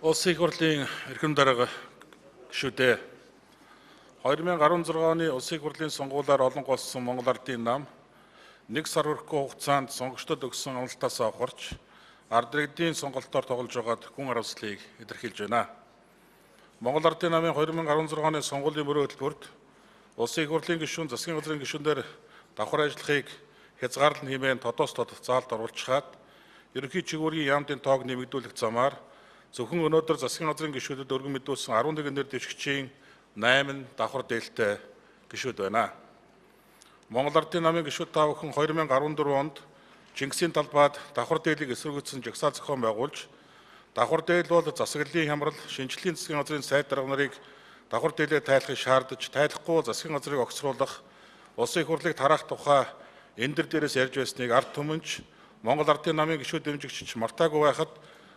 Улсын их хурлын эрхэм дарга гишүүдээ 2016 оны Улсын их хурлын сонгуулиар олон голсон Монгол Ардын нам 1 сар хүрэхгүй хугацаанд сонгогчдод өгсөн амлалтаас авахарч ард иргэдийн сонголтоор тоглож байгаад гүн хариуцлагыг илэрхийлж байна. Монгол Ардын намын 2016 оны сонгуулийн мөрөө хөтөлбөрт Улсын их хурлын гишүүн, засгийн газрын гишүүнээр давхар ажиллахыг хязгаарлан хэмээн тодоос тод заалд оруулчихад ерөнхий чиглэлийн яамдын тоог нэмэгдүүлэх замаар зөвхөн өнөөдөр засгийн газрын гишүүдэд өргөн мэдүүлсэн 11 нэр дэвшигчийн 8 давхар дээлтэй гишүүд байна. Монгол Ардын намын гишүүд та бүхэн 2014 онд Чингисийн талбайд давхар дээлийг эсэргүүцсэн жагсаал зохион байгуулж, давхар дeel бол засаглалын хямрал, шинжилгээний засгийн газрын сайд дарга нарыг давхар дээлээ тайлахыг шаардаж, тайлахгүй засгийн газрыг огцруулах, улсын их хурлыг тараах тухай энэ дээрээс ярьж байсныг ард түмэнч Монгол Ардын намын гишүүд дэмжигч мартаагүй байхад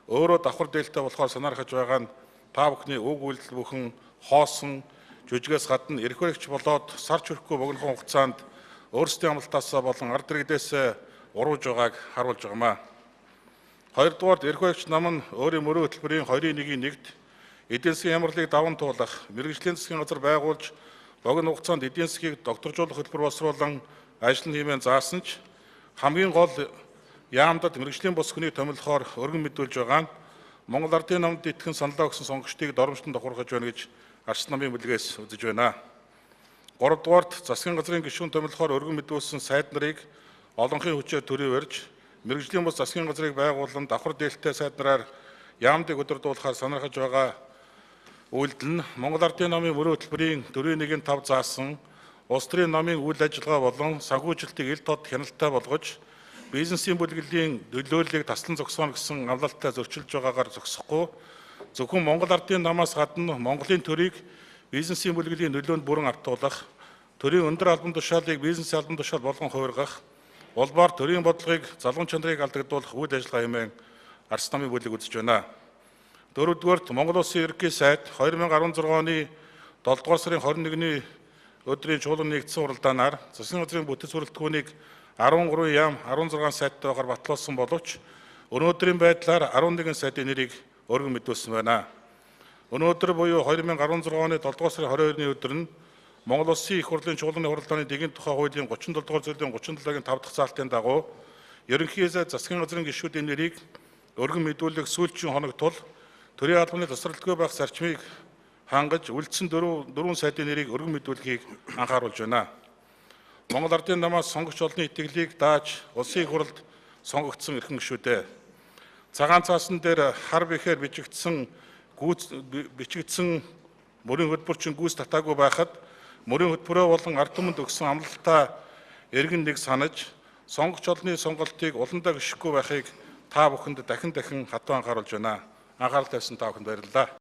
өөрөө давхар дээлтэй болохоор санаархаж байгаа нь та бүхний үг үйлдэл бүхэн хоосон жүжигээс гадна эрх баригч болоод сар чүрхгүй богинохон хугацаанд өөрсдийн амлалтаасаа болон ард иргэдээс урууж байгааг харуулж байгаамаа. Хоёрдугаар эрх баригч нам нь өөрийн мөрөө хөтөлбөрийн 21-д эдийн засгийн хямралыг даван туулах, мэргэжлийн засгийн газар байгуулж богино хугацаанд эдийн засгийг докторжуулах хөтөлбөр боловсруулан ажил нь хэмээн заасан ч хамгийн гол яамдад мэргэжлийн бус хүний томилохоор өргөн мэдүүлж байгаа нь Монгол Ардын намд итгэн саналаа өгсөн сонгогчдыг доромжлон давхаргаж байна гэж арч намын бүлгээс үзэж байна. 3 дугаарт засгийн газрын гишүүн томилохоор өргөн мэдүүлсэн сайд нарыг олонхын хүчээр төрөв барьж, мэргэжлийн бус засгийн газрыг байгуулан давхар дээлтэй сайд нараар яамдыг өдөрдуулахаар санаархаж байгаа үйлдэл нь Монгол Ардын намын мөрөө хөтөлбөрийн 4.1-5 заасан улс төрийн намын үйл ажиллагаа болон санхүүжилтийг ил тод хяналттай болгож, бизнесийн бүлэглэлийн нөлөөллийг таслан зогсооно гэсэн амлалттай зөрчилж байгаагаар зогсохгүй, зөвхөн Монгол Ардын намаас гадна Монголын төрийг бизнесийн бүлэглэлийн нөлөөнд бүрэн автуулах, төрийн өндөр албан тушаалыг бизнесийн албан тушаал болгон хувиргах, улбаар төрийн бодлогыг залгуун чанарыг алдагдуулах үйл ажиллагаа хэмээн арч намын бүлэг үзэж байна. 4-р Монгол Улсын ерөнхий сайд 2016 оны 7-р сарын 21-ний өдрийн чуулган нэгдсэн уралдаанаар засгийн газрын бүтэц бүрэлдэхүүнийг 13 яам 16 сайттайгаар батлуулсан боловч өнөөдрийн байдлаар 11 сайдын нэрийг өргөн мэдүүлсэн байна. Өнөөдөр буюу 2016 оны 7-р сарын 22-ны өдөр нь Монгол Улсын их хурлын чуулганы хуралдааны дэгийн тухай хуулийн 37-р зүйлийн 37-гийн 5 дахь заалтын дагуу ерөнхий сайд засгийн газрын гишүүдийн нэрийг өргөн мэдүүлэх сүүлчийн хоног тул төрийн албаны тасралтгүй байх зарчмыг хангаж үлдсэн 4 сайдын нэрийг өргөн мэдүүлэхийг анхааруулж байна. Монгол Ардын намаас сонгогч олонний итгэлийг дааж улсын их хурлд сонгогдсон эрхэм гишүүдээ. Цагаан цаасан дээр хар бэхээр бичигдсэн мөрийн хөтөлбөрчин гүйс татаагүй байхад мөрийн хөтөлбөрөө болон ард түмэнд өгсөн амлалтаа эргэн нэг санаж сонгогч олонний сонголтыг уландаа гიშхгүй байхыг та бүхэнд дахин хатуу анхааруулж байна. Анхаарал тавьсан та бүхэнд баярлалаа.